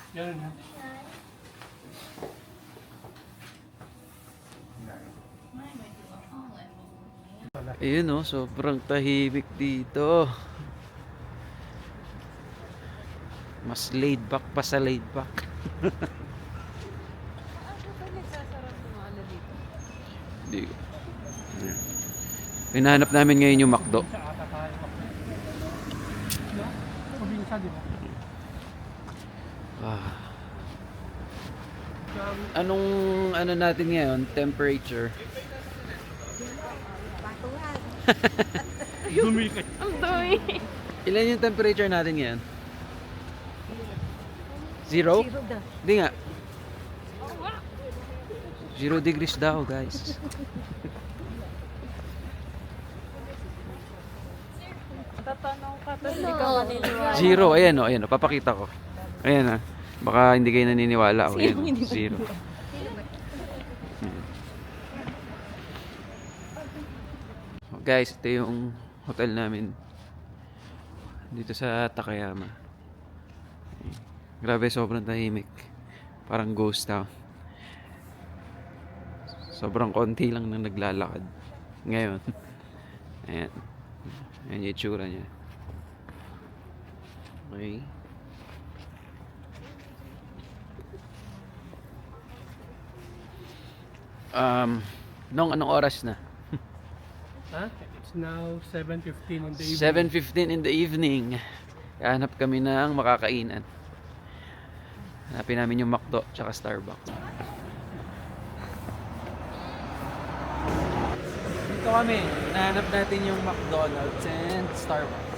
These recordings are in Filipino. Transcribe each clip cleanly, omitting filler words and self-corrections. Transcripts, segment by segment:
Ganun yan. Ayun oh, sobrang tahimik dito. Mas laid back pa sa laid back. Hindi ko. Hinahanap namin ngayon yung McDo. Sa ata tayo. No? Probinsya, di ba? Ah. Anong ano natin ngayon? Temperature? Dumi ka. Ang dami. Ilan yung temperature natin ngayon? Zero? Hindi nga. 0 degrees daw, guys. Tatanong ka, tapos hindi ka maniniwala. Zero. Ayan o, ayan o. Papakita ko. Ayan ah. Baka hindi kayo naniniwala. O, ayan, zero. So, guys, ito yung hotel namin dito sa Takayama. Grabe, sobrang tahimik. Parang ghost town. Sobrang konti lang nang naglalakad ngayon. Ayan. Ayan yung itsura niya. Okay. Anong oras na? Ha? It's now 7:15 in the evening. 7:15 in the evening. Hanap kami ng makakainan. Hanapin namin yung McDo tsaka Starbucks. Dito kami. Nahanap natin yung McDonald's and Starbucks.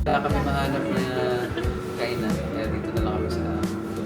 Wala kami mahanap na kainan. Kaya dito na lang kami sa McDo.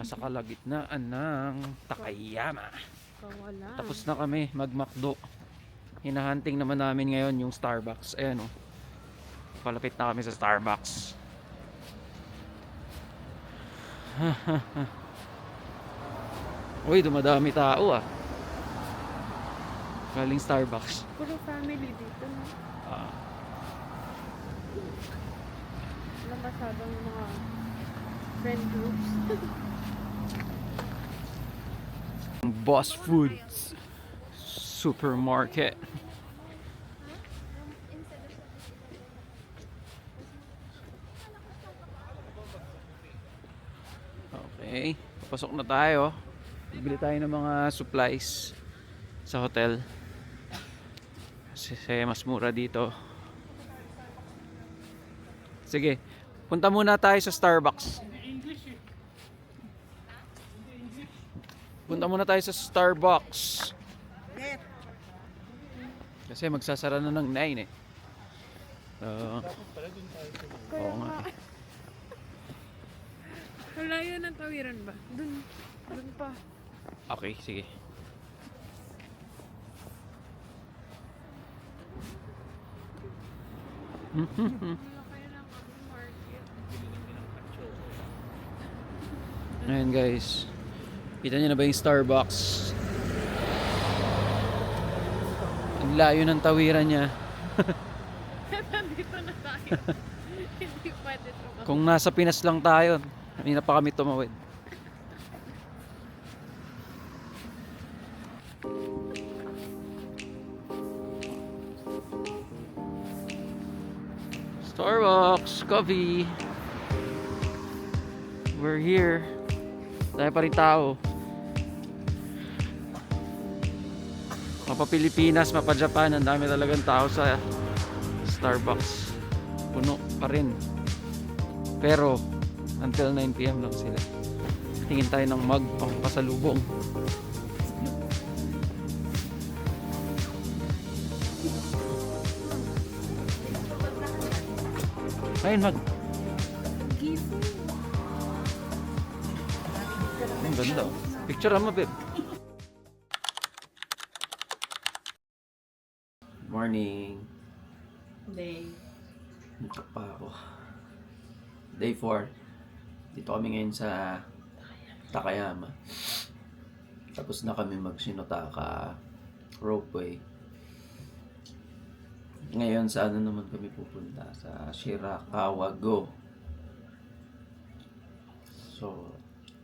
Nasa kalagitnaan ng Takayama. Wala. Tapos na kami mag-McDo. Hinahunting naman namin ngayon yung Starbucks. Ayan o. Palapit na kami sa Starbucks. Uy, dumadami tao ah. Galing Starbucks. Puro family dito, no? Wala masyadong mga friend groups. Boss Foods Supermarket. Okay, papasok na tayo. Bibili tayo ng mga supplies sa hotel. Kasi mas mura dito. Sige, punta muna tayo sa Starbucks. Punta muna tayo sa Starbucks. Kasi magsasara na ng 9 eh. Oo nga eh. Wala yun ang tawiran ba? Dun pa. Okay, sige. Wala kayo ng market. Ayan guys. Kita niyo na ba yung Starbucks? Ang layo ng tawiran niya. Nandito na tayo. Hindi pwede ito. Kung nasa Pinas lang tayo, kanina pa kami tumawid. Starbucks coffee. We're here. Tayo pa rin tao. Mapa Pilipinas, mapa Japan, ang dami talagang tao sa Starbucks. Puno pa rin. Pero until 9 PM lang sila. Tingin tayo ng mug pang pasalubong. Ayun, mug. Ang ganda. Picture mo, babe. Morning. Day. Nagtak pa ako. Day 4. Dito kami ngayon sa Takayama. Tapos na kami mag-Shinotaka ropeway. Ngayon sa ano naman kami pupunta? Sa Shirakawa Go. So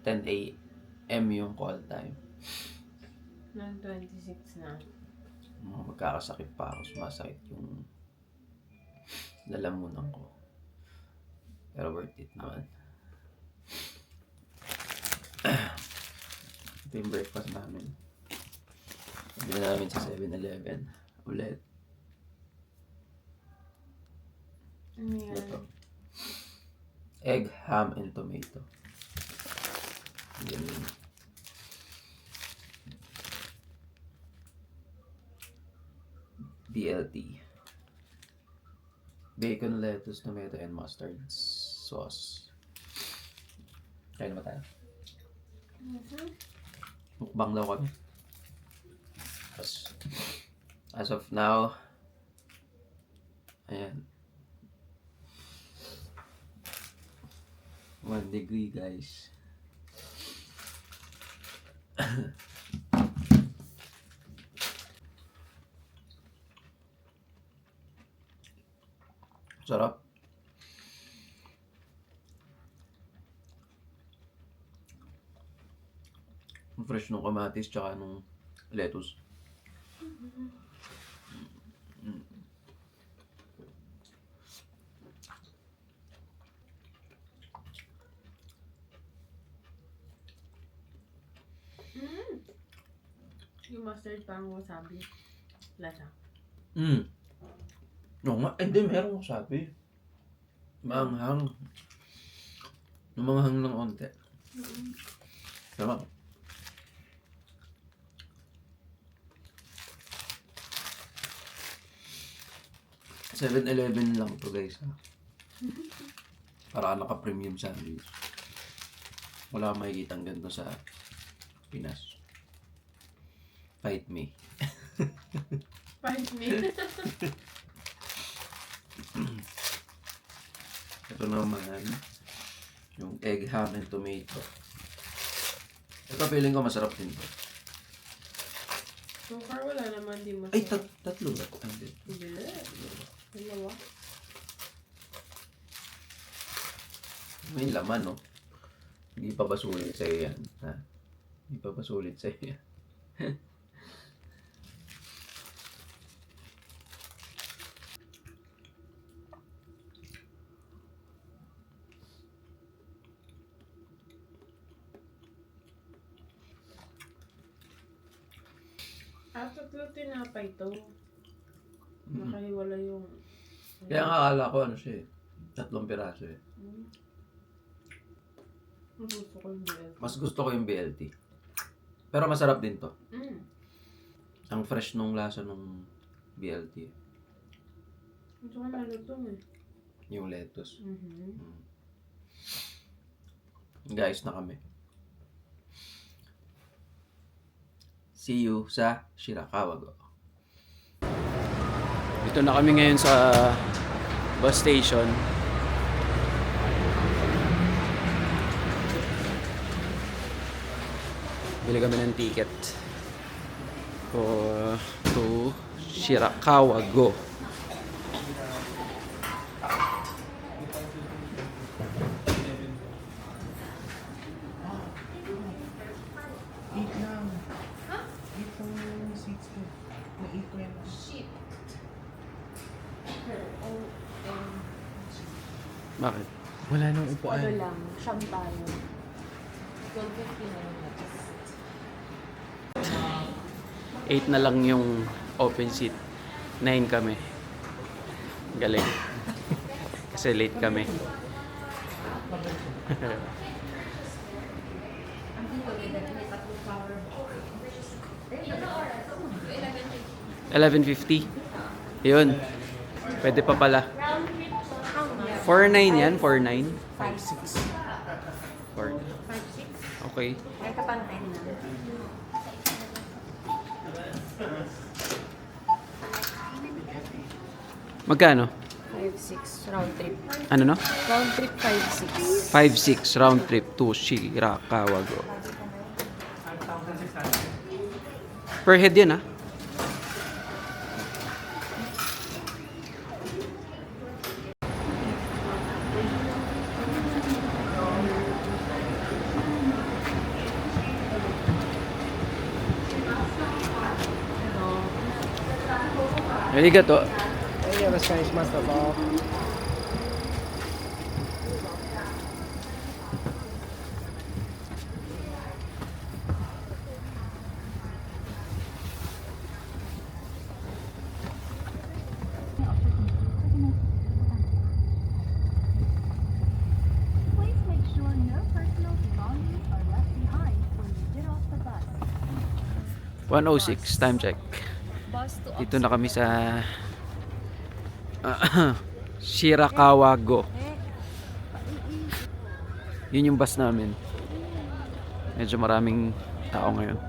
10 AM yung call time. 9:26 na. Magkakasakit pa ako. Sumasakit yung lalamunan ko. Pero worth it naman. Ito yung breakfast namin. Bili namin sa 7-Eleven. Ulit. Ano yan? Ito. Egg, ham, and tomato. Yan yun. BLT. Bacon, lettuce, tomato, and mustard sauce. Kaya na ba tayo? Mukbang daw kami. As of now, ayan. 1 degree, guys. Sarap. Ang fresh nung kamatis tsaka nung lettuce. Yung mustard parang wasabi. Lasa. No nga, hindi meron ko sabi. Maanghang. Lumanghang ng onte. Sarap. $7-Eleven lang to, guys. Ha? Para naka-premium sandwich. Wala kang makikita ang ganito sa Pinas. Fight me. Fight me. Ito naman, yung egg, ham, and tomato. Ito feeling ko masarap din to. So far wala naman di masarap. Ay, tatlo ba? Hindi. Hindi. Dalawa. May laman, no? Hindi pa ba sulit sa'yo yan? Ha? Hindi pa ba sulit sa'yo yan? Tatlo tinapay to. Nakahiwala yung... Kaya nga akala ko ano siya eh. 3 piraso eh. Gusto ko yung BLT. Mas gusto ko yung BLT. Pero masarap din to. Mm. Ang fresh nung lasa nung BLT. Gusto ko malutong eh. Yung lettuce. Mm-hmm. Guys, na kami. See you sa Shirakawa. Dito na kami ngayon sa bus station. Bili kami ng ticket to Shirakawa Go. Bakit? Wala nang upuan. Ano lang, siyam tayo. 12:50 na yung next. 8 na lang yung open seat. 9 kami. Galing. Kasi late kami. $11.50. Yun. Pwede pa pala. 4.9 yan? 4.9? 5-6. 4. 5-6? Okay. May kapantay na. Magkano? 5-6 round trip. Ano no? Round trip 5-6. 5.6 round trip to Shirakawa Go. Per head yan ah. Arigato. Please make sure no personal belongings are left behind when you get off the bus. 1:06 time check. Bus to Dito na kami sa Shirakawa Go. Yun yung bus namin. Medyo maraming tao ngayon.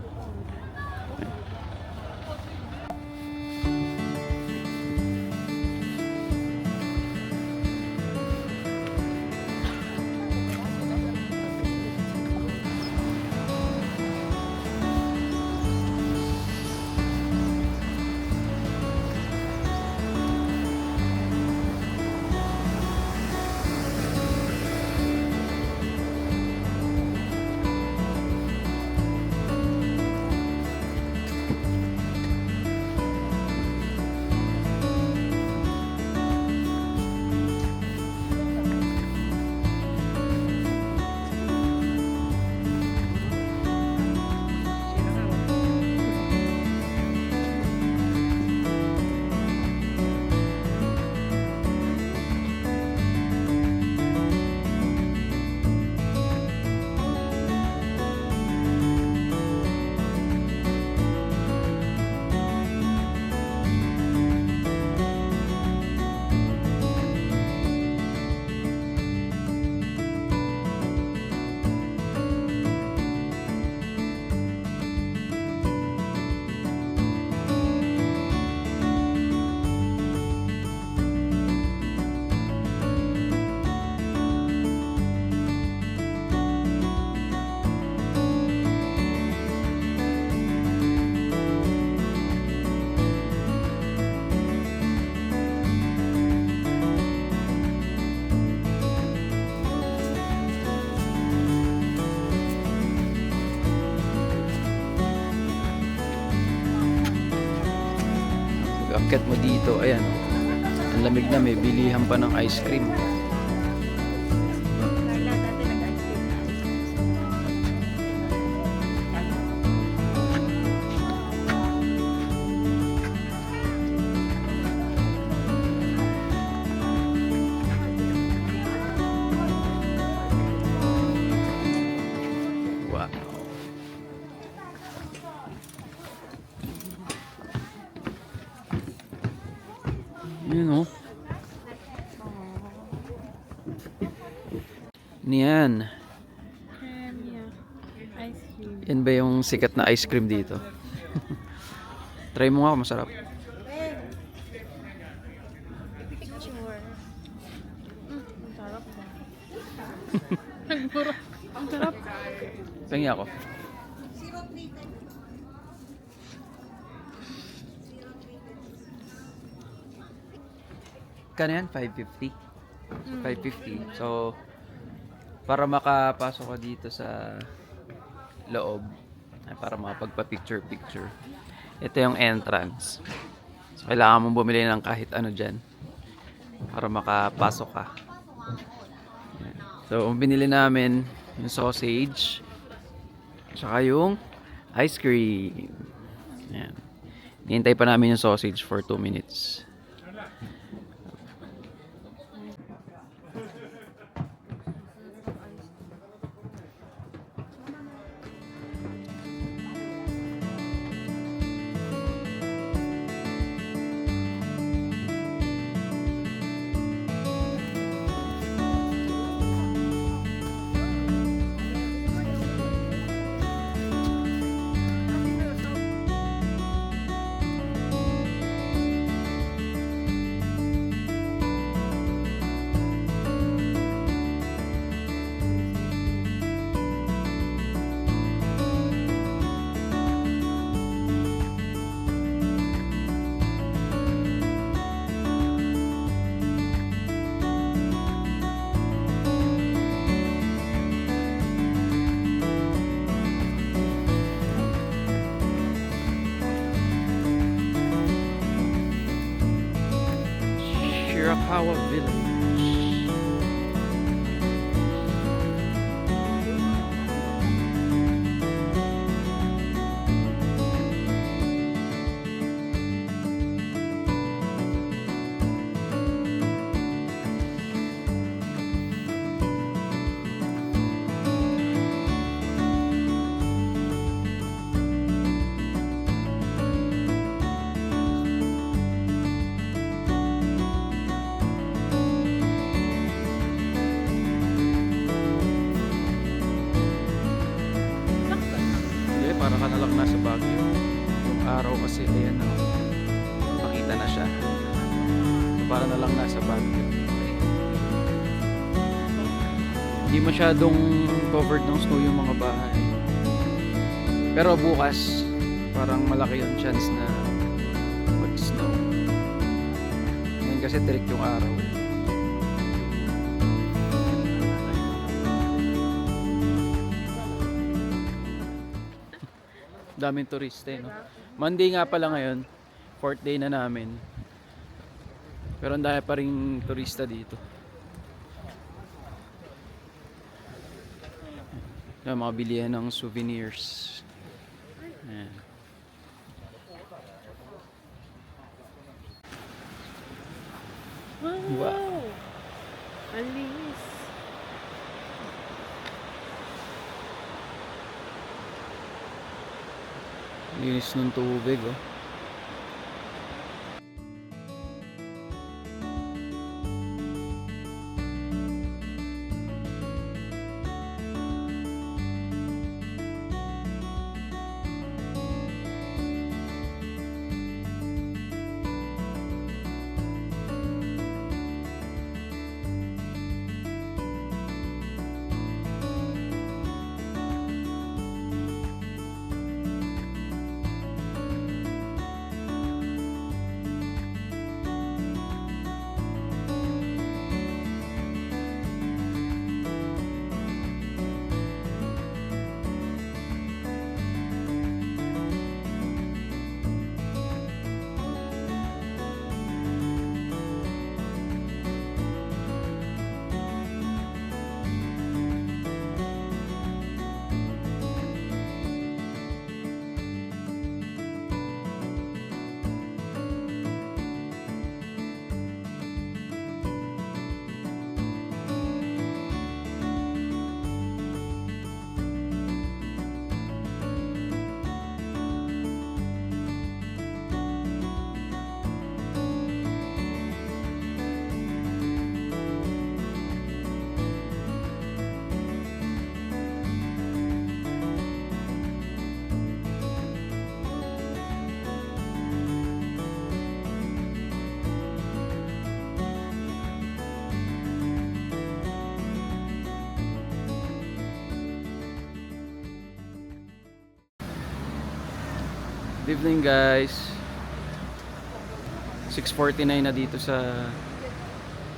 Pag-akit mo dito, ayan. Ang lamig na, may bilihan pa ng ice cream. Carla, dati nag-ice cream na. Wow. Yun oh. Niyan. Kremya. Ice cream. Yan ba yung sikat na ice cream dito? Try mo nga, masarap. Picture. Ang sarap ba? Ang sarap. Pengi ako. Kano yan? 550? 550. So, para makapasok ka dito sa loob, ay para makapagpa-picture-picture, ito yung entrance. So, kailangan mong bumili ng kahit ano dyan para makapasok ka. Yan. So, ang binili namin yung sausage tsaka yung ice cream. Yan. Hintay pa namin yung sausage for 2 minutes. Shirakawa Village. Hindi, para ka nalang nasa Baguio. Yung araw kasi, ayan na. Makita na siya. So, para na lang nasa Baguio. Hindi masyadong covered ng snow yung mga bahay. Pero bukas, parang malaki yung chance na mag-snow. Ngayon kasi tirik yung araw. Daming turista, no? Monday nga pala ngayon, 4th day na namin. Pero ang dami pa ring turista dito. Yung mga bilihan ng souvenirs. Ayan. Wow. Ang linis. Linis ng tubig, oh. Good evening guys. 6:49 na dito sa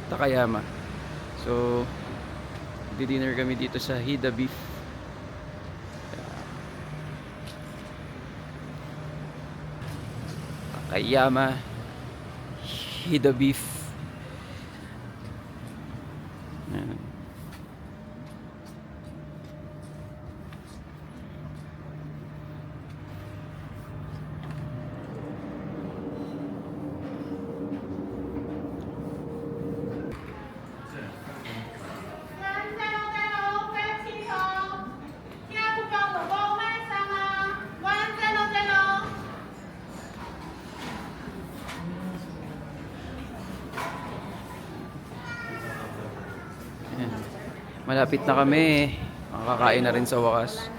Takayama. So, di-dinner kami dito sa Hida Beef. Takayama Hida Beef. Ayan. Ayan. Malapit na kami. Makakain na rin sa wakas.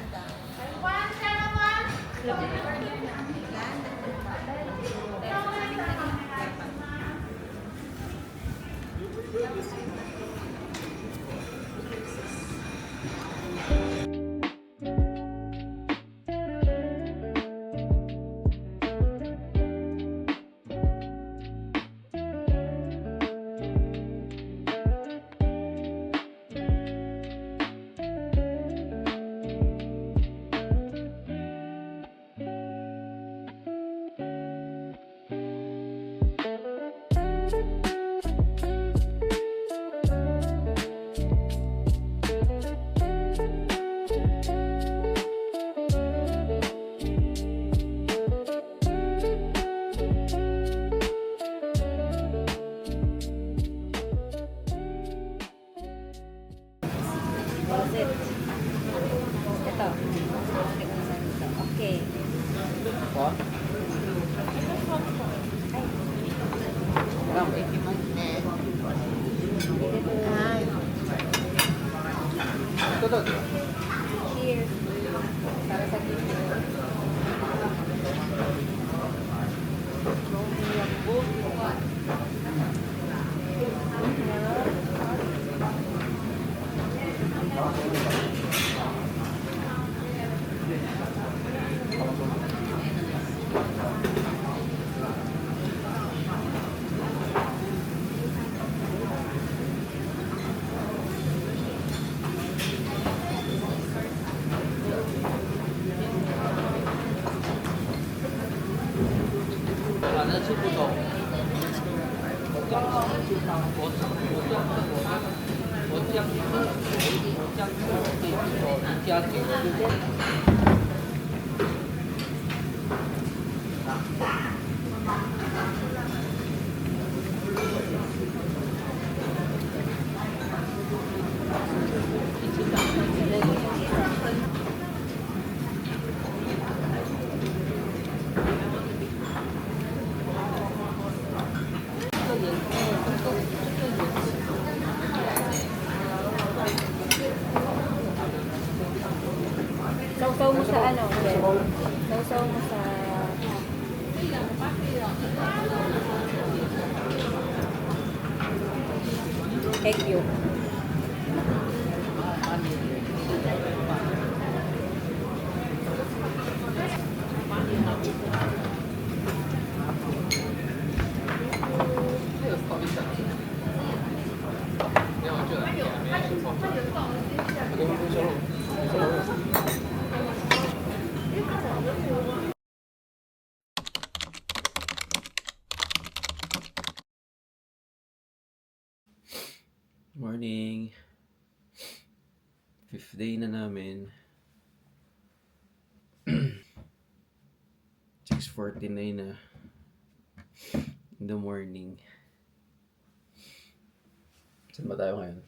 Ito. Okay. Cheers. Para sa video. Sausaw mo sa ano? Sausaw mo sa egg yolk. Morning. 5th day na namin. 6:49 na in the morning. Saan ba tayo ngayon?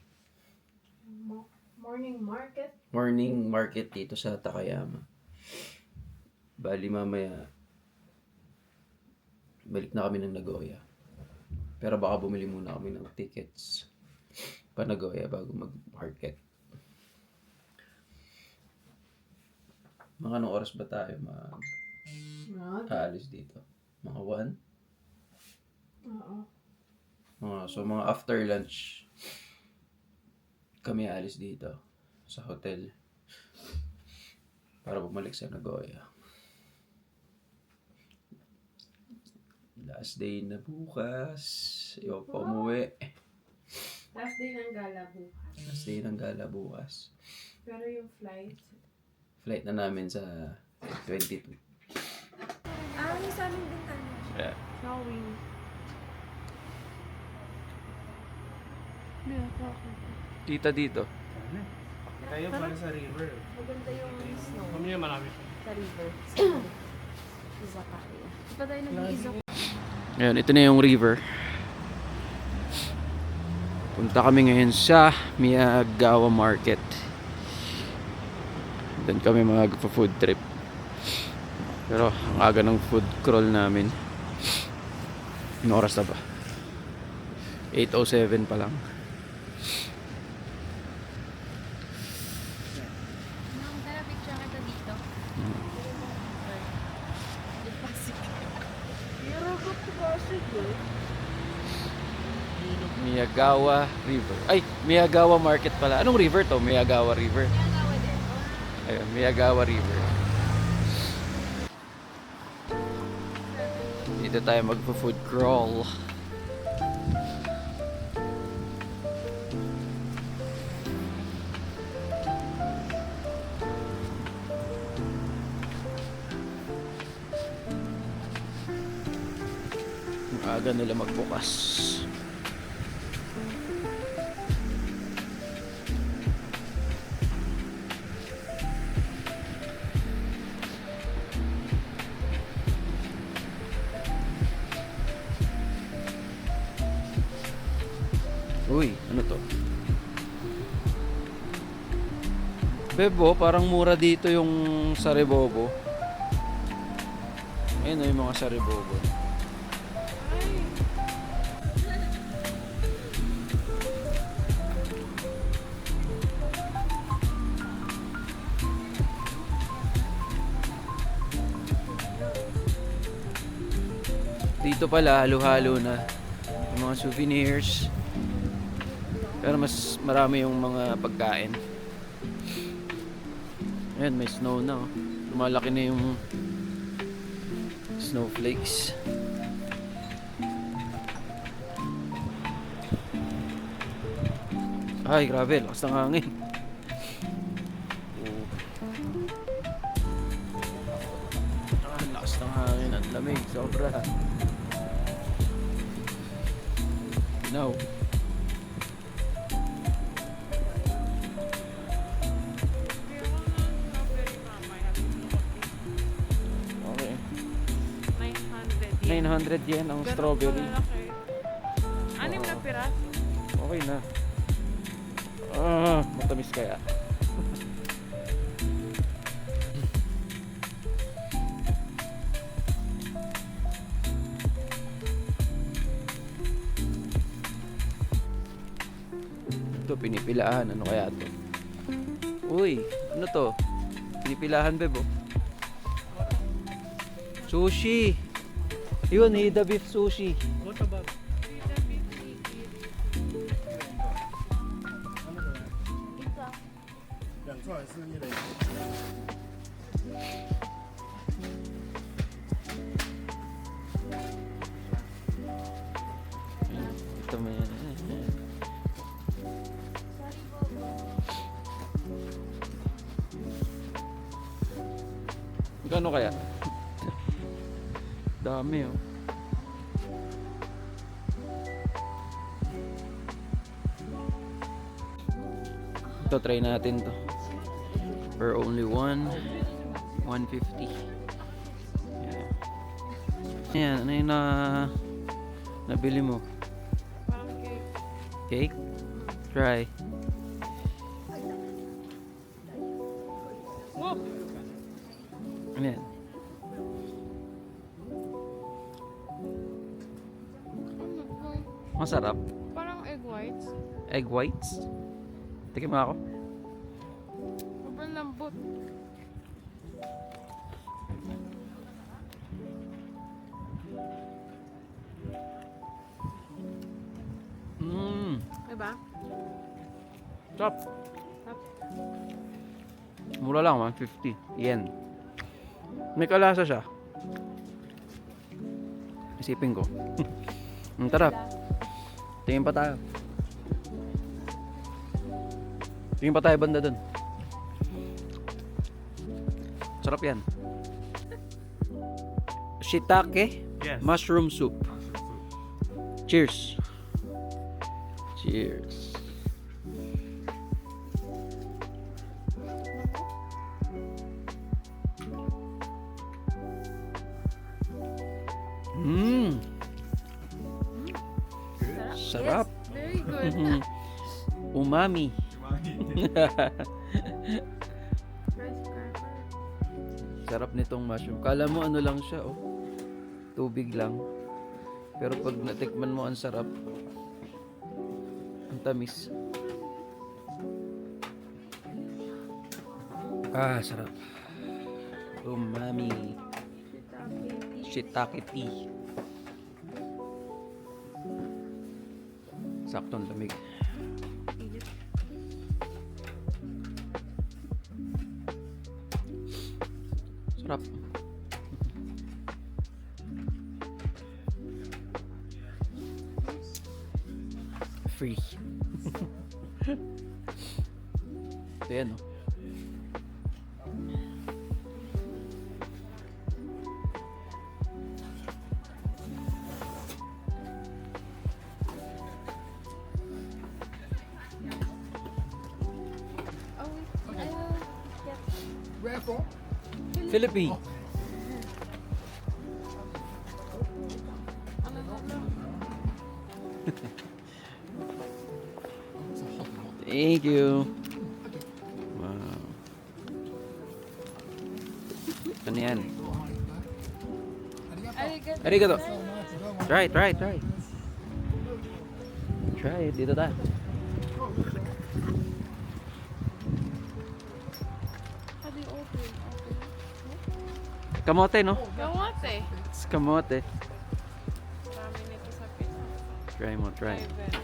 Morning market. Morning market dito sa Takayama. Bali mamaya balik na kami ng Nagoya. Pero baka bumili muna kami ng tickets pa Nagoya bago mag-market. Mga anong oras ba tayo aalis dito? Mga 1? Oo. So mga after lunch kami aalis dito sa hotel para bumalik sa Nagoya. Last day na bukas. Ayaw pa umuwi. Last day ng gala bukas. Last day ng gala bukas. Pero yung flight, Flight na namin sa 22. Yung sa amin din ano. Yeah. snowing. Kita dito. Kayo para sa river. Maganda yung snow Kami yung marami. sa river. Isa pa. Di ba tayo nag-iisa? Ayan, ito na yung river. Punta kami ngayon sa Miyagawa Market. Doon kami mag-food trip. Pero ang aga ng food crawl namin. Anong oras na ba? 8:07 pa lang. Nang tara picture kita dito. Miyagawa River. Ay, Miyagawa Market pala. Anong river to? Miyagawa River. Nagawa din. Ayun, Miyagawa River. Dito tayo magpo-food crawl. Ang aga nila magbukas. Uy, ano to? Bebo, parang mura dito yung saribobo. Ayun o yung mga saribobo. Dito pala, halo-halo na yung mga souvenirs. Pero mas marami yung mga pagkain. Ayan, may snow na oh. Lumalaki na yung snowflakes. Ay, grabe, lakas ng hangin. Oh. Ang lakas ng hangin, ang lamig, sobra. Now, okay. 900 900 yen ang strawberry. Anim na piraso. Okay na. Matamis kaya. Ito, pinipilaan. Ano kaya to? Uy, ano to? Pinipilahan, bebo. Sushi! Yun, Hida beef sushi. What about? Ito may Gano kaya? Dami oh. Ito, try natin to. For only 150. Yeah. Ayan, ano yung nabili mo? Parang cake. Cake? Try. Whoop! Ayan. Masarap. Parang egg whites. Egg whites. Tikim mo ako. Sobrang lambot. Diba? Stop. Stop. Mura lang, 150 yen. May kalasa siya. May Isipin ko. Tara. Tingin pa tayo. Tingin pa tayo banda dun. Sarap yan. Shiitake Yes. mushroom soup. Cheers. Cheers. Mmm. Sarap. Yes, very good. Umami. Rice cracker. Sarap nitong mushroom. Kala mo ano lang siya, oh. Tubig lang. Pero pag natikman mo, ang sarap. Ang tamis. Ah, sarap. Umami. Shiitake tea. Saktong lamig. Sarap. Free. Ito yan, oh. Oh, wait. I will get Philippine. Thank you. Wow. Ano yan? Arigato. Try. Try it. Dito ta. How do you open? Kamote, no? Kamote. It's kamote. Marami nito sa Pinas. Try mo, try. Private.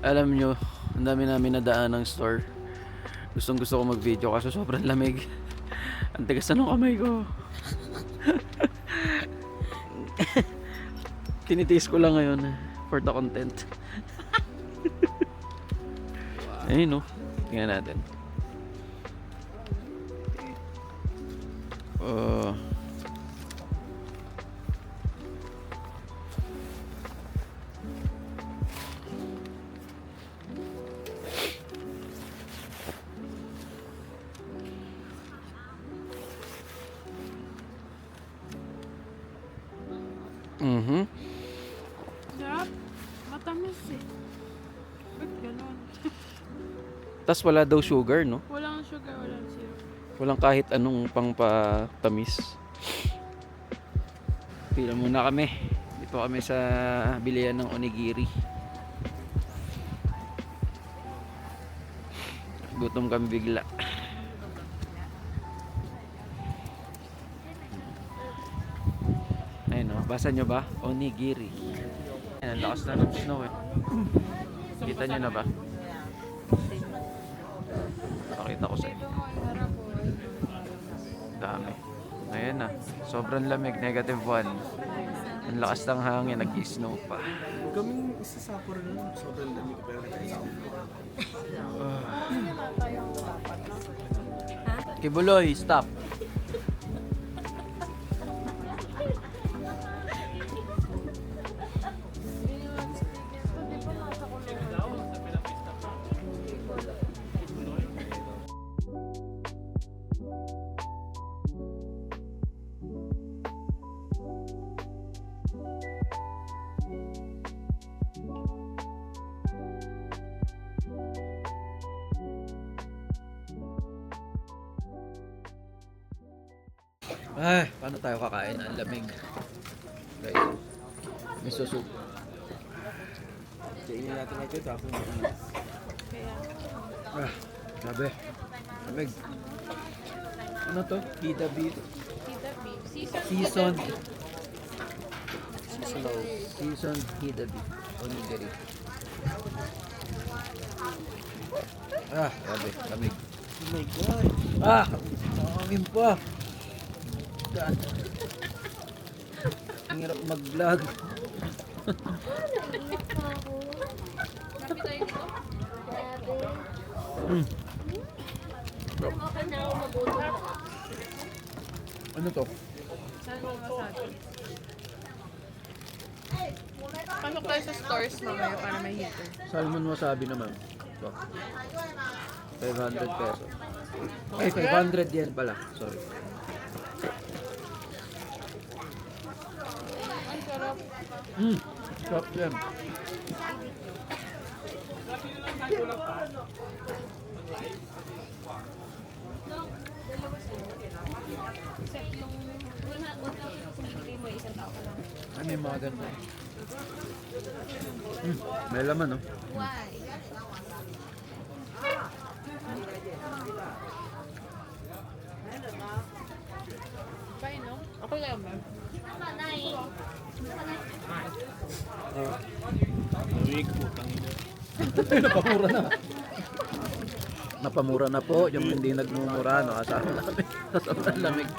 Alam nyo, ang dami namin nadaan ng store. Gustong gusto ko mag-video kasi sobrang lamig. Ang tigas na ng kamay ko. Tinitiis ko lang ngayon for the content. Ayun, no? Tingnan natin. Sarap. Matamis eh. Ba't ganun? Tas wala daw sugar, no? Walang sugar, walang syrup. Walang kahit anong pangpatamis. Pila muna kami. Dito kami sa bilihan ng onigiri. Gutom kami bigla. Ayun, no? Basa nyo ba? Onigiri. Ayan, ang lakas na ng snow, eh. Kita nyo na ba? Pakita ko sa inyo. Dami. Ayan na. Sobrang lamig. -1. Ang lakas ng hangin. Nag-snow pa. Kaming isa sa Sapporo nun, sobrang lamig pero Kibuloy, stop. Ay, paano tayo kakain? Ang lamig. Guys, miso soup. Kainin natin ito tapos Ah, grabe. Lamig. Ano to? Pita beef. Kita beef. Seasoned. Seasoned pita beef. Onigiri. Ah, grabe. Lamig. oh my god. Ah! Nakakamin pa. ka. Ang hirap mag-vlog. Ano to? Pasok tayo sa stores mamaya para may heater. Salmon wasabi naman. Ito. 500 pesos. Ay, 500 yen pala. Sorry. Sarap yan. Ay, may mga ganito. May laman, no? Why? Kain, no? Ako lang, ma'am. Week po, tangina. Napamura na. Napamura na po. Yung hindi nagmumura, no? Kasama namin. Sa sobrang lamig.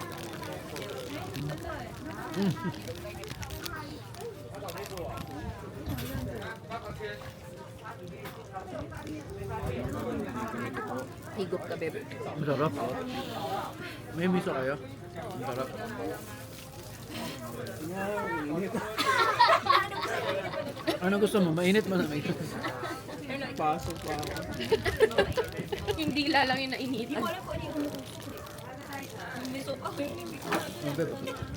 Higop ka, bebe. Masarap. May miso kayo? Masarap. Ano gusto mo? Mainit mo na mainit. Pasok pa ako. Hindi lalang yung nainitan. Ano ba?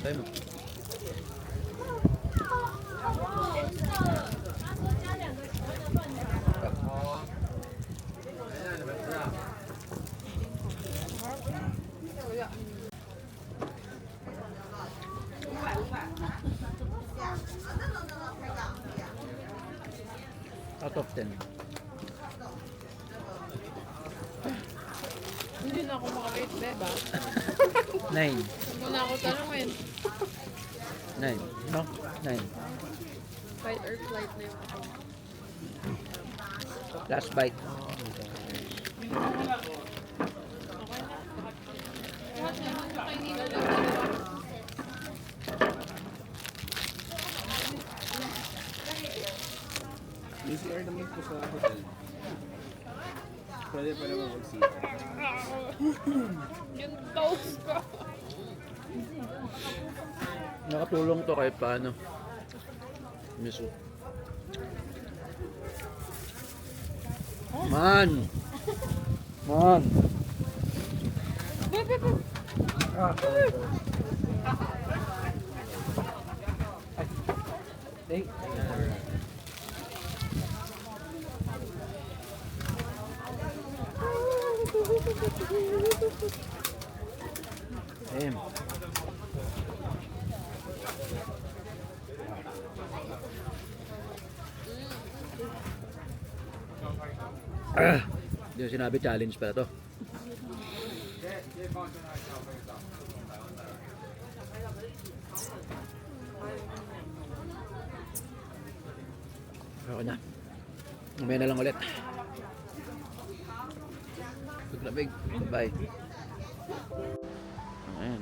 Tayo mo. Out of 10. Hindi na ako makapit, beba. 9. Hindi mo na ako tanungin. 9. No? 9. Fight or flight na yung ako. Last bite. DCR naman po sa hotel. Pwede pa naman mag-sit. Yung toast ko. Nakatulong to kahit paano. Miso. Man! Man! Ay. Damn. Hindi ko sinabi challenge pala to. Okay na. Umaya na lang ulit. Paglamig. Bye. Ayan.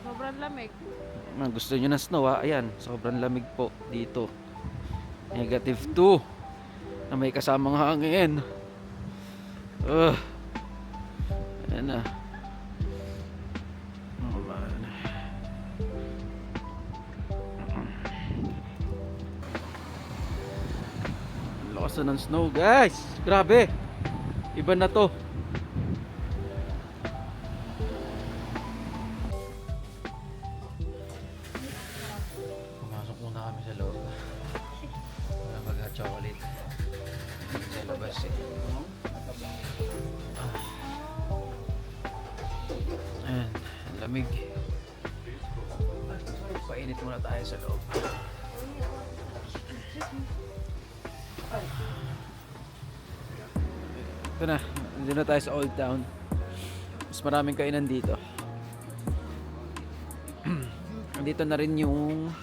Sobrang lamig. Gusto nyo ng snow ha? Ayan. Sobrang lamig po dito. Negative 2. Na may kasamang hangin. Ayan na. Lakas na ng snow guys. Grabe. Iba na to. Pumasok muna kami sa loob. Wala mag-chocolate. Sa labas eh. Ayan, ang lamig. Painit muna tayo sa loob. Ito na, nandito na tayo sa Old Town. Mas maraming kainan dito. Dito na rin yung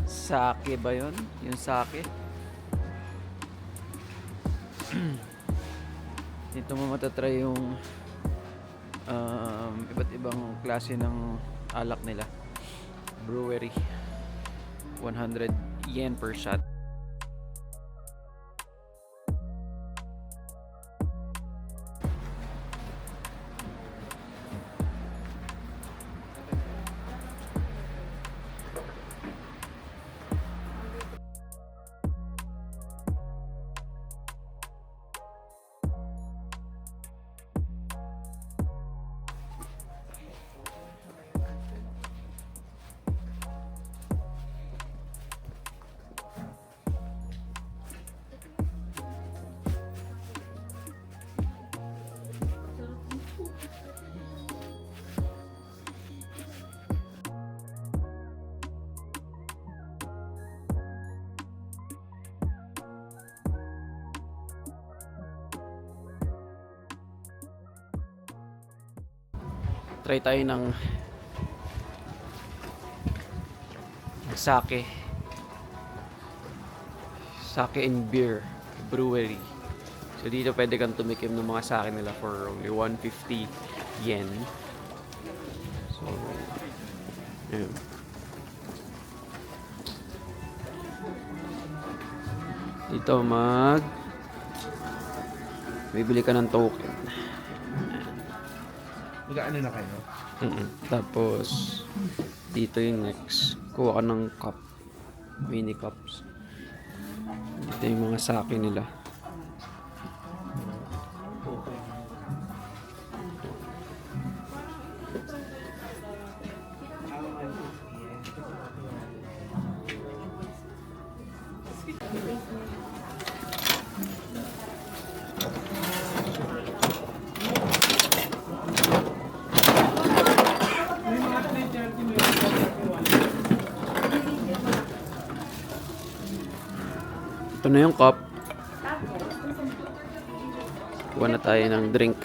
sake ba yun? Yung sake. Dito mo matatry yung Iba't ibang klase ng alak nila. Brewery. 100 yen per shot. Try tayo ng sake. Sake and beer brewery. So dito pwede kang tumikim ng mga sake nila for only 150 yen. So yun. Dito bibili ka ng token. Mag-ano na kayo? Tapos dito yung next, kuha ka ng cup, mini cups. Dito yung mga sake nila. Ito na yung cup. Kuha na tayo ng drink.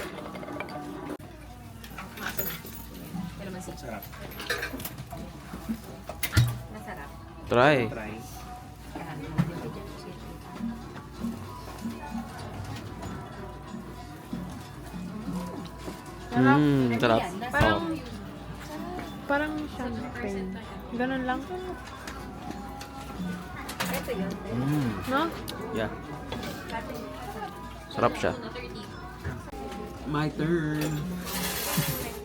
Sarap. Try. Try. Sarap. Parang champagne. Ganun lang. No? Yeah. Sarap siya. My turn.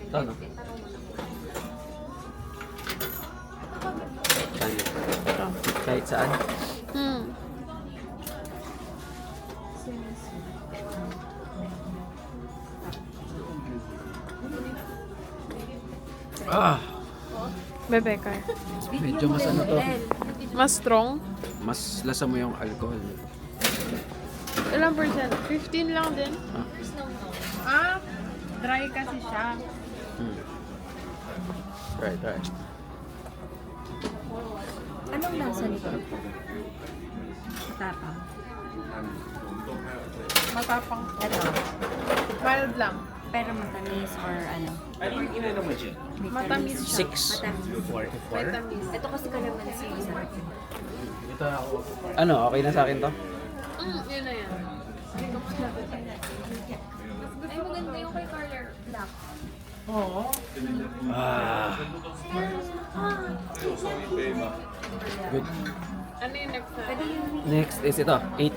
Ito, no? Kahit saan. Bebeka. Medyo mas ano to. Mas strong. Mas lasa mo yung alcohol. Ilang percent? 15 lang din. Dry kasi siya. Try. Anong lasa nito? Matapang. Matapang. Ito. Mild lang. Pero matamis or ano? Ano yung inano mo dyan? Matamis siya. 6. Matamis. 44? Matamis. Ito kasi kalamansi. Ito ako. Ano, okay na sa akin to? Yun na yan. Ay, maganda yung kay Carler Black. Good. Ano yung next na? Pwede yung Next is ito. 8.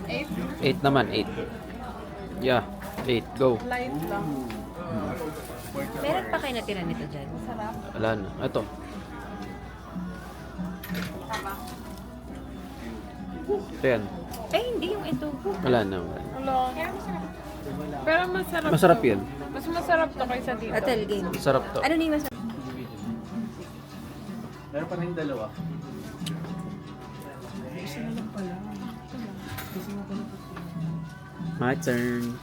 8? 8 naman, 8. Yeah, 8. Go. Light lang. meron pa kayo natira nito dyan? Sarap. Wala na. Ito. Ito yan. Eh, hindi yung ito. Wala na. Hello. Pero masarap. Masarap to. yan. Mas masarap to kaysa dito. Hotel game. Sarap to. Ano na yung mas... Meron pa rin dalawa. My turn.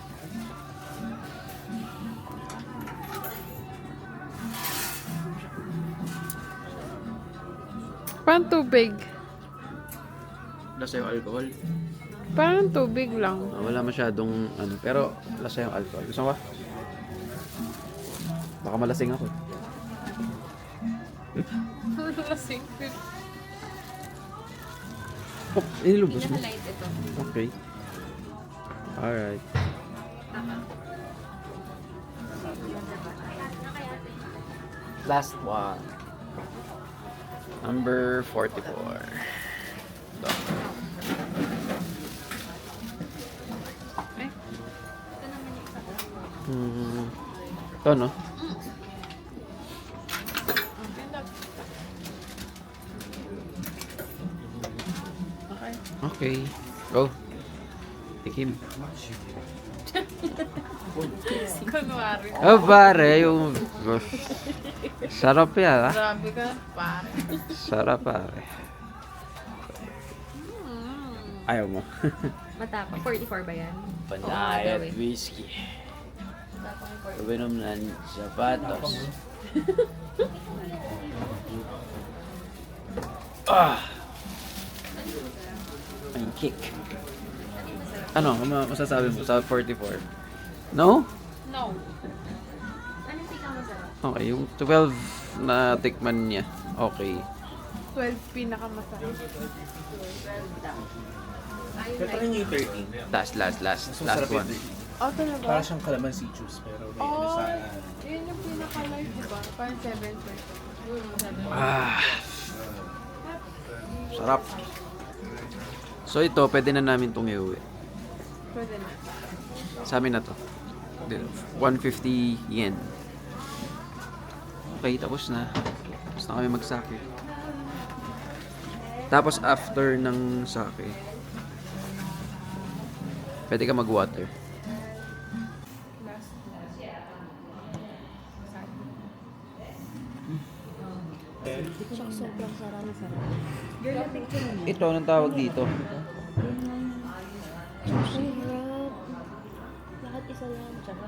Parang tubig. Lasa yung alcohol. Parang tubig lang. Wala masyadong ano. Pero lasa yung alcohol. Gusto mo ba? Baka malasing ako. Lasing. Oh, inilubos mo. Pinaka-light ito. Okay. Alright. Last one. Number 44. Ito. Ito, no? Okay. Go. Tikim. Kunwari. Oh, pare, yung... Sarap yan, ah. Grabe ka, pare. Sarap, pare. Ayaw mo. Matapa. 44 ba yan? Panayat whiskey. Uminom ng sapatos. Ang kick. Ano masasabi mo sa 44? No? No. Anong pinakamasarap? Okay, yung 12 na tikman niya. Okay. 12 pinakamasarap. Pero ano yung 13? Last Masarap one. yun. Oh, talaga? Para siyang calamansi juice, pero may ano sa... Yun yung pinaka-light, diba? Parang 7%. Sarap. So ito, pwede na namin itong iuwi. Pwede na. Sa amin na to. 150 yen. Okay, tapos na. Tapos na kami magsake. Tapos after ng sake, pwede ka mag-water. Sobrang sarap. Girl, na picture mo. Ito, anong tawag dito? Sarap. Lahat isa lang. Tsaka.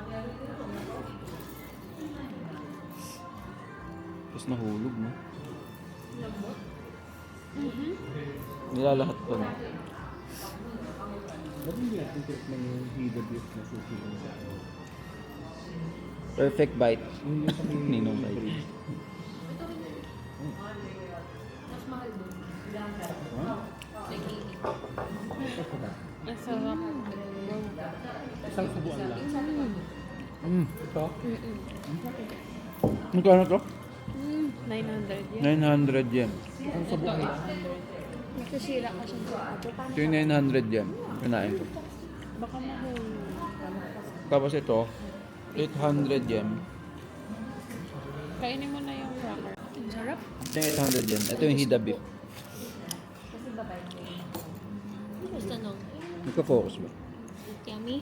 Tapos nahulog, no? Nilalahat ko na. Ba't hindi natin tikman yung Hida beef na sushi yung sa Perfect bite. Ninong bite. Ang sarap. isang subuan lang. Ito? Magkano to? 900 yan. 900 yen. Nasisira ka siya sa ato. Ito yung 900 yen. Kinain ko. Baka mahuli. Tapos ito, 800 yen. Kainin mo na yung cracker. Ang sarap. Ito yung 800 yen. Ito yung Hida beef. Basta nung. Nagka-focus ba? Yummy.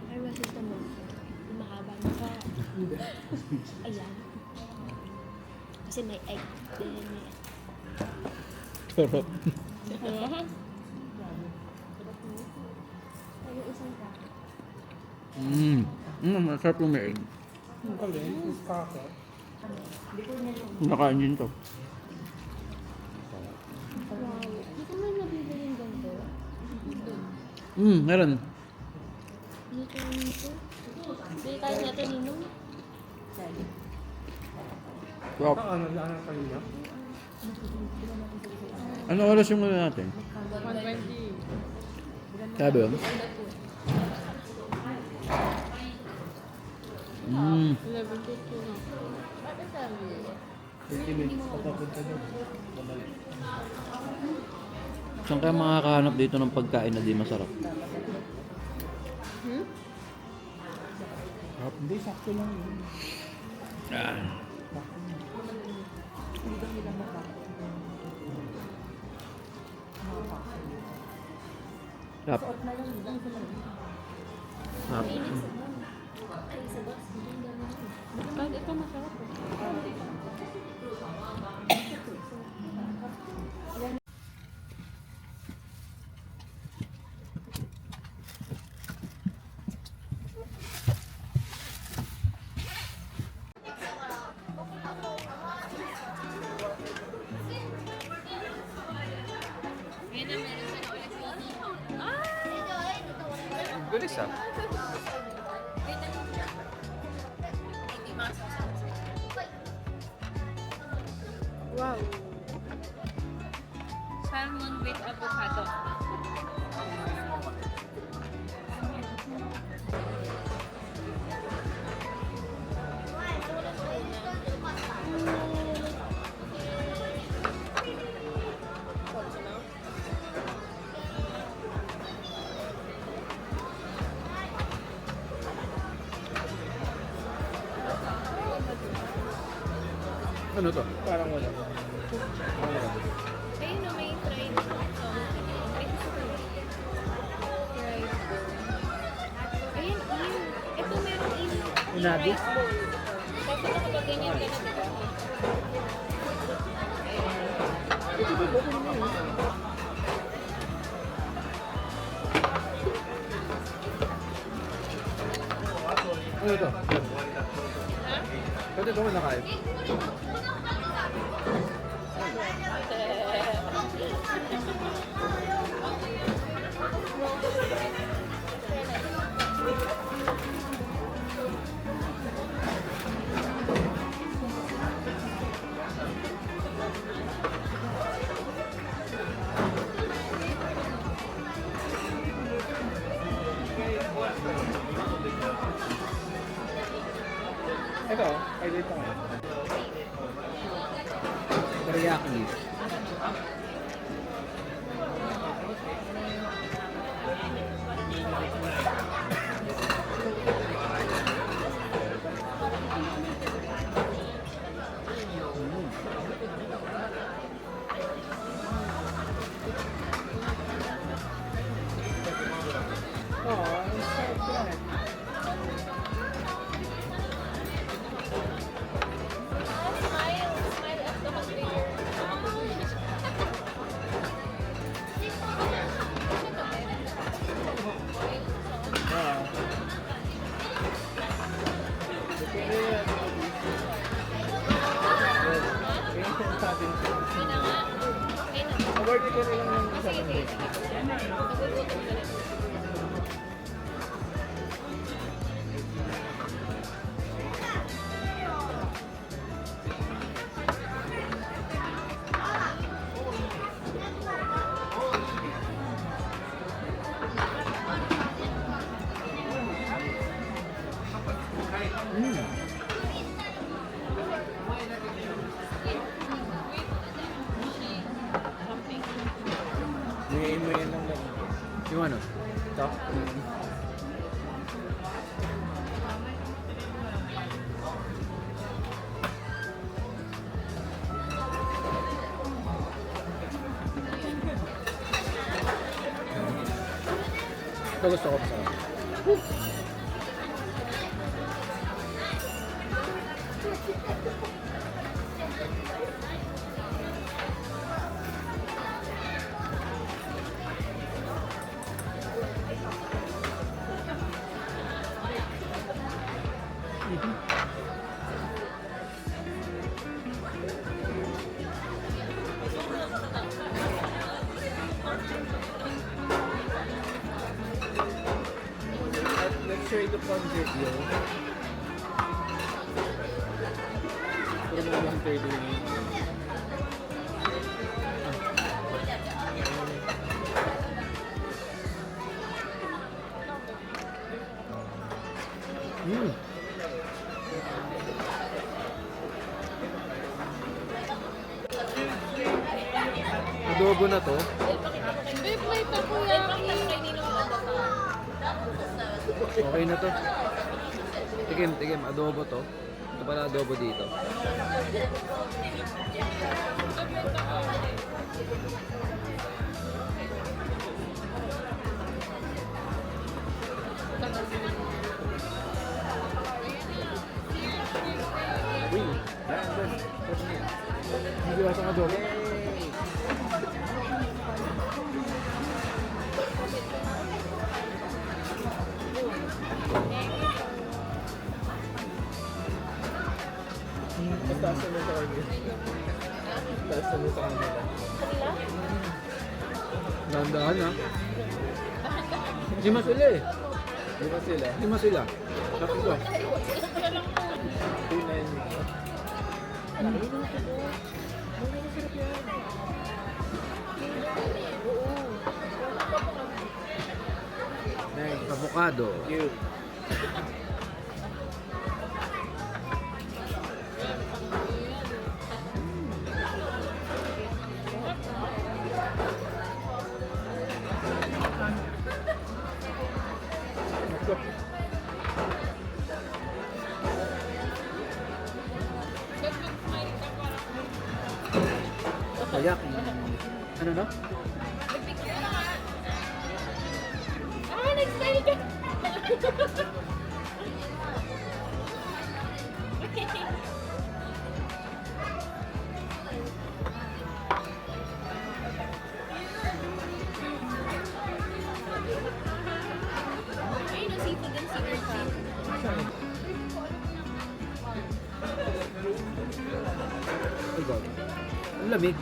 Ay, basta mo. Mahaba na ka. Ayan. Kasi may egg din. Sarap. Ay, isang ka. Masarap yung may egg. Nakain din to. Wow. Hindi ko na nabibili yung ganito. Meron. Dito nito. Bili tayo natin ninong. Sarap. kanina? Ano oras yung ano natin? 120. Sabi yun? 11.50 na. Bakit sabi? 30 minutes pa papunta doon. Saan kaya makakahanap dito ng pagkain na di masarap? Hindi, sakto lang yun. Sarap. Sarap. Kahit ito masarap. Bilis ah. Wow. Salmon with avocado. Ano to? Parang wala. Ayun o, may fried something. Ay, gusto ko yun. Fried bowl. Ayun, ew. Ito meron Unagi? rice bowl. Tapos nakapag ganyan ka na, diba? Ano to? Pwede ito mo nakain. Ito, ay dito nga. Teriyaki. Smile. Smile at the container. Award ko rin lang ng isa. Sige, sige. Nagugutom ka na. Ngayon mo yan lang lang. Yung ano? Ito? Ito gusto ko pa. Let's try the fun video. Puro mo lang tayo din. Adobo na to. May plate ako yan. Kay Ninong Adata. Okay na to. Tikim, tikim. Adobo to. Ito pala adobo dito. Uy, hindi ba sa adobo? Taas na sa kanya. Taas na sa kanya. Dahan-dahan ha. Lima sila eh. Lima sila. Lima sila. Tatlo. 2.9. Nice. Avocado. Cute. Kayak. Ano no? Nagpicture na nga. Nag-style ka. Ayun, ang seafood and sea urchin. Ay, God. Ang lamig.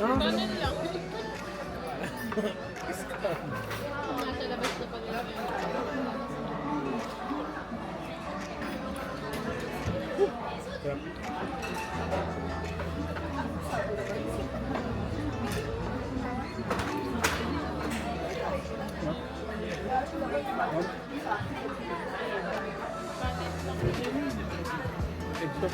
Ah, Nasa labas na pala. ito.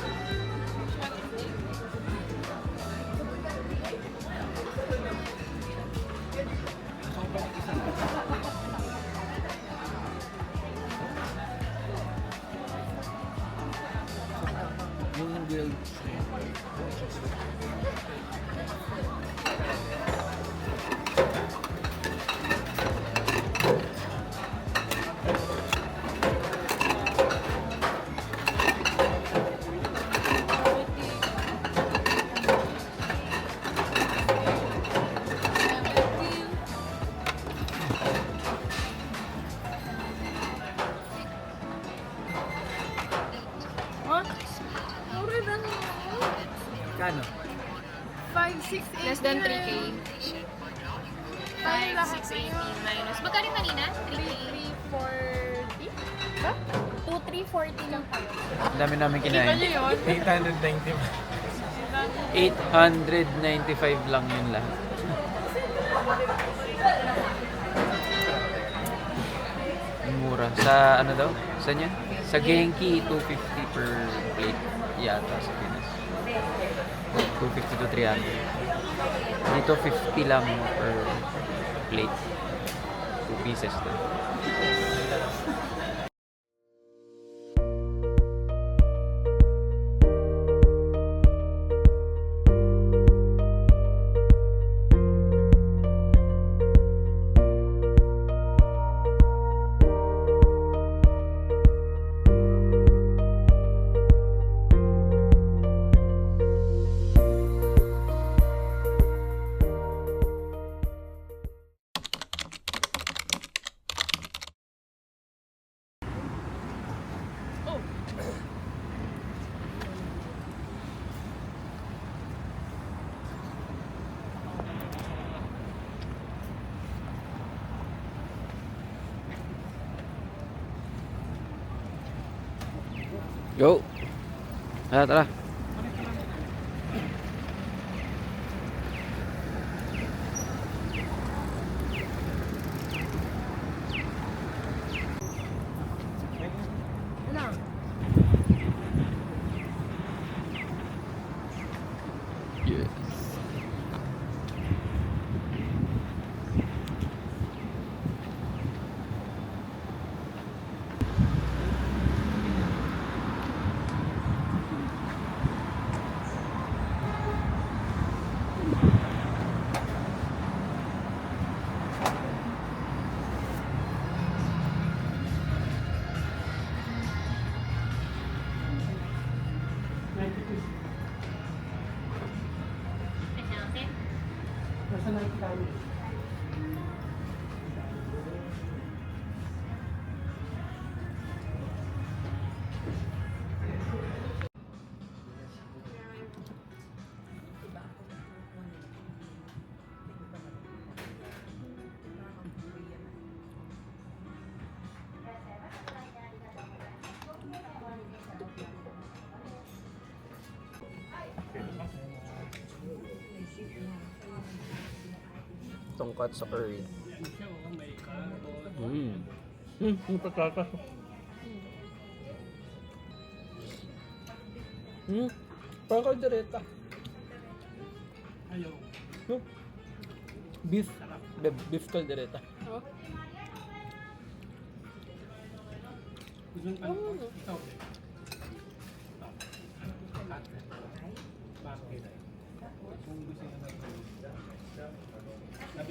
Yung grilled shrimp. Mura na nga. Kano? 5,680. Less than 3K. 5,680 minus. Magkano yung kanina? 3K? 340? Ba? 2,340 lang tayo. Ang dami namin Hindi ba kinain. niyo yun? 890. 895 lang yun lahat. Ang mura. Sa ano daw? Saan yan? Sa Genki, 250 per plate yata sa Pinas. 250 to 300. Dito 50 lang per plate. 2 pieces lang. Go! Tara, tara. Yes. Tongkat sa curry. Yung pagkaka. Parang kaldereta. Ayaw. Beef. Beef kaldereta. Sabi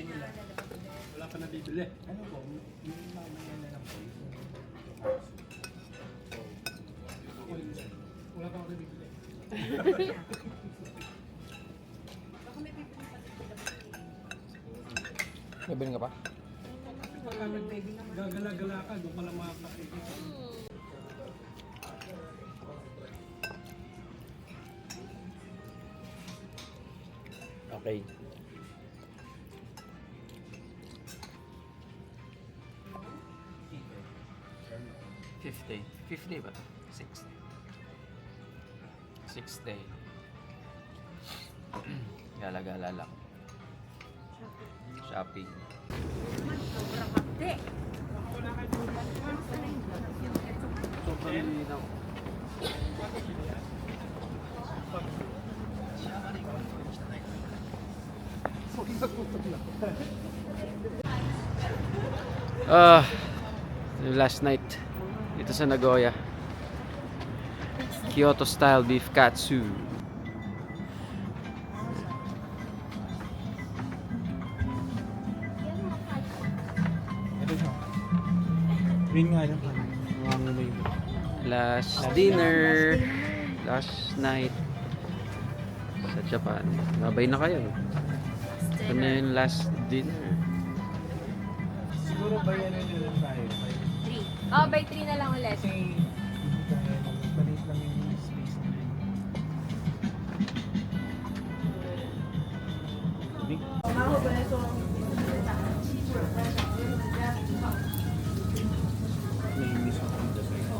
nila, wala pa nabibili. Ano po, yung mamaya na lang po. Wala pa ako nabibili. Bibili ka pa? Gagala-gala ka, doon ka lang makakakita. Okay. $50 ba? $60. Gala-gala lang. Shopping. Last night dito sa Nagoya. Kyoto style beef katsu. Ito siya. Green nga lang. Last dinner. Last night sa Japan. Babay na kayo. Ito na yung last dinner. Siguro ba yan na lang tayo? 3. Oh, by 3 na lang ulit. Kasi maliit lang yung space na yun. May miss ako dito sa'yo.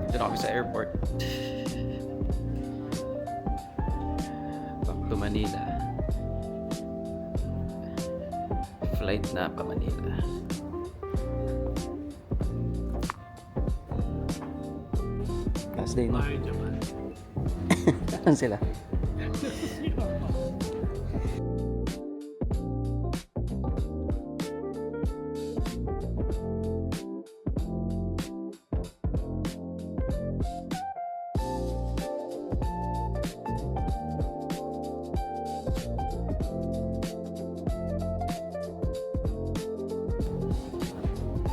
Dito na kami sa airport. Back to Manila. Flight na pa Manila. Last day no? Bye, Japan. Saan sila?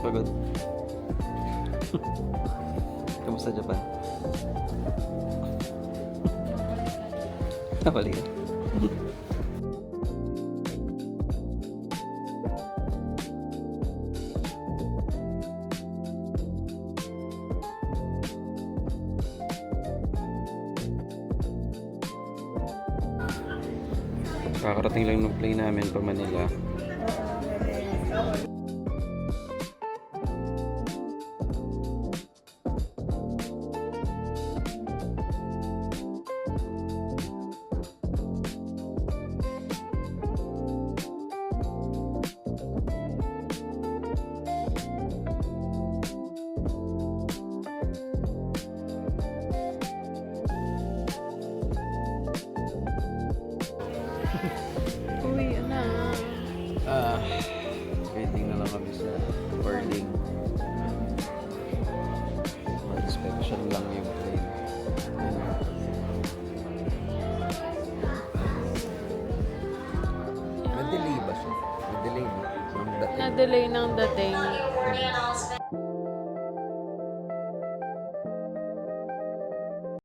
Pagod. Kamusta Japan? Balik. Kakarating lang ng plane namin pa Manila. Uwi na. Waiting na lang kami sa boarding. Inspection lang yung plane. Na-delay ba siya? Na-delay mo? Na-delay ng dating.